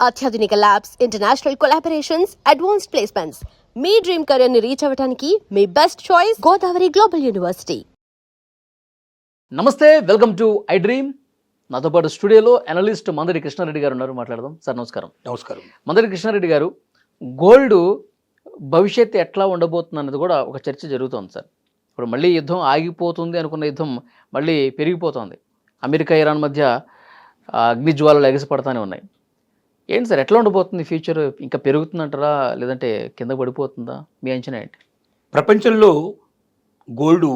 అత్యాధునిక labs, international collaborations, advanced placements. మీ dream career ని రీచ్ అవ్వడానికి మీ best choice Godavari global university. నమస్తే, వెల్కమ్ టు ఐ డ్రీమ్. నాతో పాటు స్టూడియోలో అనలిస్ట్ మందడి కృష్ణారెడ్డి గారు ఉన్నారు. మాట్లాడదాం. సార్ నమస్కారం. నమస్కారం. మందడి కృష్ణారెడ్డి గారు, గోల్డ్ భవిష్యత్తు ఎట్లా ఉండబోతుంది అన్నది కూడా ఒక చర్చ జరుగుతోంది సార్. ఇప్పుడు మళ్ళీ యుద్ధం ఆగిపోతుంది అనుకున్న యుద్ధం మళ్ళీ పెరిగిపోతుంది. అమెరికా ఇరాన్ మధ్య అగ్నిజ్వాలలు ఎగసిపడతానే ఉన్నాయి. ఏంటి సార్, ఎట్లా ఉండబోతుంది ఫ్యూచర్? ఇంకా పెరుగుతుందంటారా, లేదంటే కింద పడిపోతుందా? మీ అంచనా ఏంటి? ప్రపంచంలో గోల్డ్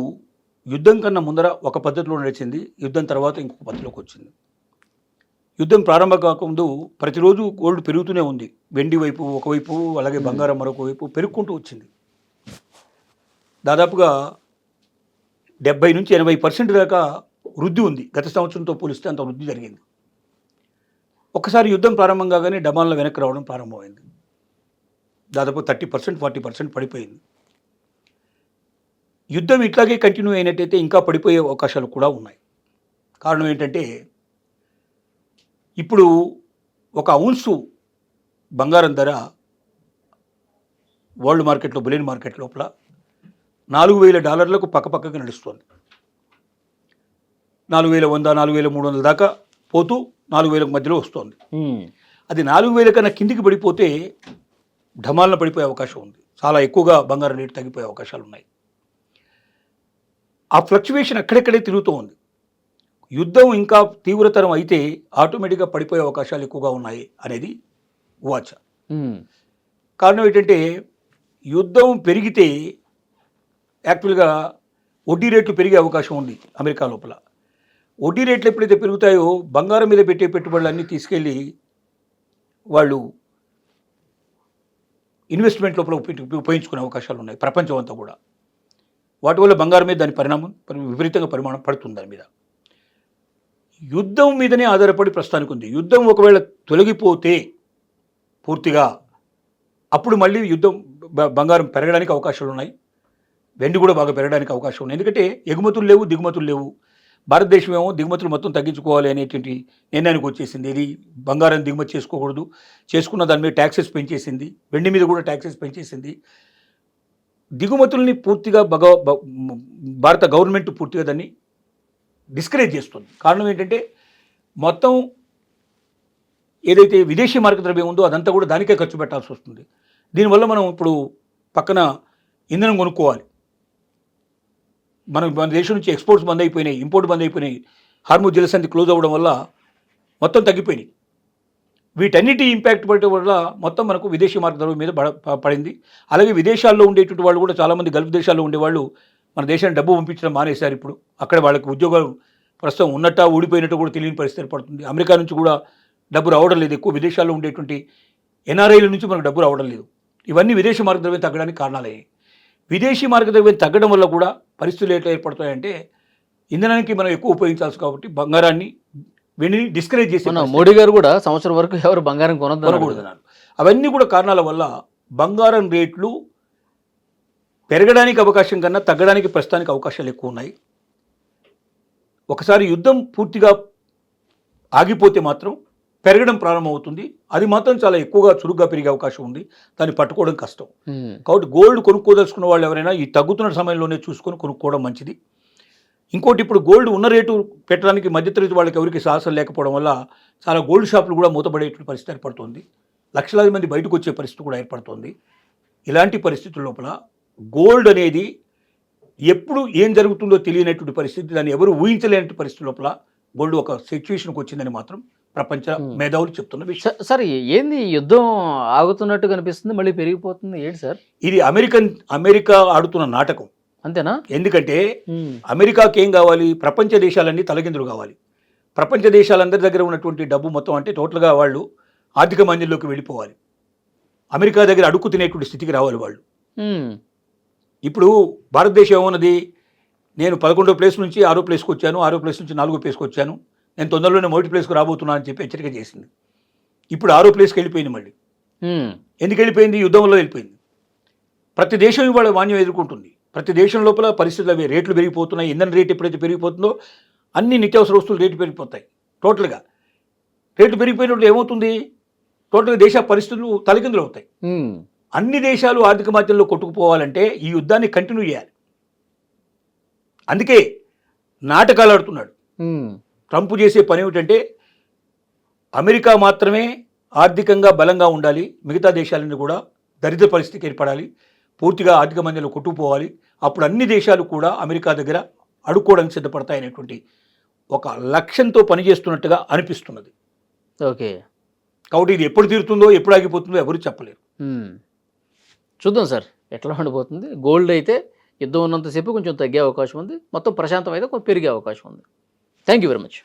యుద్ధం కన్నా ముందర ఒక పద్ధతిలో నడిచింది, యుద్ధం తర్వాత ఇంకొక పద్ధతిలోకి వచ్చింది. యుద్ధం ప్రారంభం కాకముందు ప్రతిరోజు గోల్డ్ పెరుగుతూనే ఉంది. వెండి వైపు ఒకవైపు, అలాగే బంగారం మరొక వైపు పెరుగుకుంటూ వచ్చింది. దాదాపుగా 70-80% దాకా వృద్ధి ఉంది. గత సంవత్సరంతో పోలిస్తే అంత వృద్ధి జరిగింది. ఒక్కసారి యుద్ధం ప్రారంభం కాగానే డమాన్లో వెనక్కి రావడం ప్రారంభమైంది. దాదాపు 30%, 40% పడిపోయింది. యుద్ధం ఇట్లాగే కంటిన్యూ అయినట్టయితే ఇంకా పడిపోయే అవకాశాలు కూడా ఉన్నాయి. కారణం ఏంటంటే, ఇప్పుడు ఒక ఔన్సు బంగారం ధర వరల్డ్ మార్కెట్లో, బులియన్ మార్కెట్ లోపల $4,000 పక్కపక్కగా నడుస్తుంది. 4,100, 4,300 దాకా పోతూ 4,000 మధ్యలో వస్తుంది. అది 4,000 కన్నా కిందికి పడిపోతే ఢమాలను పడిపోయే అవకాశం ఉంది. చాలా ఎక్కువగా బంగారం రేటు తగ్గిపోయే అవకాశాలు ఉన్నాయి. ఆ ఫ్లక్చువేషన్ అక్కడెక్కడే తిరుగుతూ ఉంది. యుద్ధం ఇంకా తీవ్రతరం అయితే ఆటోమేటిక్గా పడిపోయే అవకాశాలు ఎక్కువగా ఉన్నాయి అనేది వాచ. కారణం ఏంటంటే, యుద్ధం పెరిగితే యాక్చువల్గా వడ్డీ రేట్లు పెరిగే అవకాశం ఉంది అమెరికా లోపల. వడ్డీ రేట్లు ఎప్పుడైతే పెరుగుతాయో బంగారం మీద పెట్టే పెట్టుబడులన్నీ తీసుకెళ్ళి వాళ్ళు ఇన్వెస్ట్మెంట్ లోపల ఉపయోగించుకునే అవకాశాలు ఉన్నాయి ప్రపంచం అంతా కూడా. వాటి వల్ల బంగారం మీద దాని పరిణామం విపరీతంగా పరిమాణం పడుతుంది. దాని మీద యుద్ధం మీదనే ఆధారపడి ప్రస్తుతానికి ఉంది. యుద్ధం ఒకవేళ తొలగిపోతే పూర్తిగా అప్పుడు మళ్ళీ యుద్ధం బంగారం పెరగడానికి అవకాశాలు ఉన్నాయి. వెండి కూడా బాగా పెరగడానికి అవకాశం ఉంది. ఎందుకంటే ఎగుమతులు లేవు, దిగుమతులు లేవు. భారతదేశం ఏమో దిగుమతులు మొత్తం తగ్గించుకోవాలి అనేటువంటి నిర్ణయానికి వచ్చేసింది. ఇది బంగారం దిగుమతి చేసుకోకూడదు, చేసుకున్న దాని మీద ట్యాక్సెస్ పెంచేసింది, వెండి మీద కూడా ట్యాక్సెస్ పెంచేసింది. దిగుమతుల్ని పూర్తిగా భారత గవర్నమెంట్ పూర్తిగా దాన్ని డిస్కరేజ్ చేస్తుంది. కారణం ఏంటంటే, మొత్తం ఏదైతే విదేశీ మార్గ ద్రవ్యం ఉందో అదంతా కూడా దానికే ఖర్చు పెట్టాల్సి వస్తుంది. దీనివల్ల మనం ఇప్పుడు పక్కన ఇంధనం కొనుక్కోవాలి. మన దేశం నుంచి ఎక్స్పోర్ట్స్ బంద్ అయిపోయినాయి, ఇంపోర్ట్ బంద్ అయిపోయినాయి. హార్మూజ్ జలసంధి క్లోజ్ అవ్వడం వల్ల మొత్తం తగ్గిపోయినాయి. వీటన్నిటి ఇంపాక్ట్ పడటం వల్ల మొత్తం మనకు విదేశీ మార్గ ద్రవ్యం మీద పడింది. అలాగే విదేశాల్లో ఉండేటువంటి వాళ్ళు కూడా చాలామంది గల్ఫ్ దేశాల్లో ఉండేవాళ్ళు మన దేశానికి డబ్బు పంపించడం మానేశారు. ఇప్పుడు అక్కడ వాళ్ళకి ఉద్యోగాలు ప్రస్తుతం ఉన్నట్ట ఊడిపోయినట్టు కూడా తెలియని పరిస్థితి ఏర్పడుతుంది. అమెరికా నుంచి కూడా డబ్బు రావడం లేదు. ఎక్కువ విదేశాల్లో ఉండేటువంటి ఎన్ఆర్ఐల నుంచి మనకు డబ్బు రావడం లేదు. ఇవన్నీ విదేశీ మార్గ ద్రవ్యం తగ్గడానికి కారణాలయ్యాయి. విదేశీ మార్గ ద్రవ్యం తగ్గడం వల్ల కూడా పరిస్థితులు ఎట్లా ఏర్పడతాయంటే, ఇంధనానికి మనం ఎక్కువ ఉపయోగించాల్సి కాబట్టి బంగారాన్ని, వెండిని డిస్కరేజ్ చేసి మోడీ గారు కూడా సంవత్సరం వరకు ఎవరు బంగారం కొనకూడదన్నారు. అవన్నీ కూడా కారణాల వల్ల బంగారం రేట్లు పెరగడానికి అవకాశం కన్నా తగ్గడానికి ప్రస్తుతానికి అవకాశాలు ఎక్కువ ఉన్నాయి. ఒకసారి యుద్ధం పూర్తిగా ఆగిపోతే మాత్రం పెరగడం ప్రారంభమవుతుంది. అది మాత్రం చాలా ఎక్కువగా చురుగ్గా పెరిగే అవకాశం ఉంది. దాన్ని పట్టుకోవడం కష్టం. కాబట్టి గోల్డ్ కొనుక్కోదలుచుకున్న వాళ్ళు ఎవరైనా ఈ తగ్గుతున్న సమయంలోనే చూసుకొని కొనుక్కోవడం మంచిది. ఇంకోటి, ఇప్పుడు గోల్డ్ ఉన్న రేటు పెట్టడానికి మధ్యతరగతి వాళ్ళకి ఎవరికి సాహసం లేకపోవడం వల్ల చాలా గోల్డ్ షాపులు కూడా మూతపడేటువంటి పరిస్థితి ఏర్పడుతుంది. లక్షలాది మంది బయటకు వచ్చే పరిస్థితి కూడా ఏర్పడుతుంది. ఇలాంటి పరిస్థితుల లోపల గోల్డ్ అనేది ఎప్పుడు ఏం జరుగుతుందో తెలియనటువంటి పరిస్థితి, దాన్ని ఎవరు ఊహించలేనటువంటి పరిస్థితి లోపల గోల్డ్ ఒక సిచ్యువేషన్కి వచ్చిందని మాత్రం ప్రపంచ మేధావులు చెప్తున్న విషయం. సార్, ఏంది యుద్ధం ఆగుతున్నట్టు కనిపిస్తుంది, మళ్ళీ పెరిగిపోతుంది? ఏంటి సార్, ఇది అమెరికా ఆడుతున్న నాటకం, అంతేనా? ఎందుకంటే అమెరికాకి ఏం కావాలి? ప్రపంచ దేశాలన్నీ తలకిందులు కావాలి. ప్రపంచ దేశాలందరి దగ్గర ఉన్నటువంటి డబ్బు మొత్తం అంటే టోటల్గా వాళ్ళు ఆర్థిక మందిలోకి వెళ్ళిపోవాలి. అమెరికా దగ్గర అడుక్కు తినేటువంటి స్థితికి రావాలి వాళ్ళు. ఇప్పుడు భారతదేశం ఏమన్నది, నేను 11వ ప్లేస్ నుంచి 6వ ప్లేస్కి వచ్చాను, 6వ ప్లేస్ నుంచి 4వ ప్లేస్కి వచ్చాను, నేను తొందరలోనే మొదటి ప్లేస్కి రాబోతున్నాను అని చెప్పి హెచ్చరిక చేసింది. ఇప్పుడు 6వ ప్లేస్కి వెళ్ళిపోయింది. మళ్ళీ ఎందుకు వెళ్ళిపోయింది? యుద్ధం వల్ల వెళ్ళిపోయింది. ప్రతి దేశం ఇవాళ మాన్యం ఎదుర్కొంటుంది. ప్రతి దేశం లోపల పరిస్థితులు అవి రేట్లు పెరిగిపోతున్నాయి. ఇంధన రేటు ఎప్పుడైతే పెరిగిపోతుందో అన్ని నిత్యావసర వస్తువులు రేటు పెరిగిపోతాయి. టోటల్గా రేట్లు పెరిగిపోయినట్లు ఏమవుతుంది? టోటల్గా దేశ పరిస్థితులు తలకిందులు అవుతాయి. అన్ని దేశాలు ఆర్థిక మాధ్యంలో కొట్టుకుపోవాలంటే ఈ యుద్ధాన్ని కంటిన్యూ చేయాలి. అందుకే నాటకాలు ఆడుతున్నాడు ట్రంప్. చేసే పని ఏమిటంటే అమెరికా మాత్రమే ఆర్థికంగా బలంగా ఉండాలి, మిగతా దేశాలన్నీ కూడా దరిద్ర పరిస్థితికి ఏర్పడాలి, పూర్తిగా ఆర్థిక మాంద్యంలో కొట్టుకుపోవాలి, అప్పుడు అన్ని దేశాలు కూడా అమెరికా దగ్గర అడుక్కోవడానికి సిద్ధపడతాయనేటువంటి ఒక లక్ష్యంతో పనిచేస్తున్నట్టుగా అనిపిస్తున్నది. ఓకే. కాబట్టి ఇది ఎప్పుడు తీరుతుందో ఎప్పుడు ఆగిపోతుందో ఎవరు చెప్పలేరు. చూద్దాం సార్ ఎట్లా ఉండిపోతుంది. గోల్డ్ అయితే యుద్ధం ఉన్నంతసేపు కొంచెం తగ్గే అవకాశం ఉంది, మొత్తం ప్రశాంతం అయితే కొంచెం పెరిగే అవకాశం ఉంది. Thank you very much.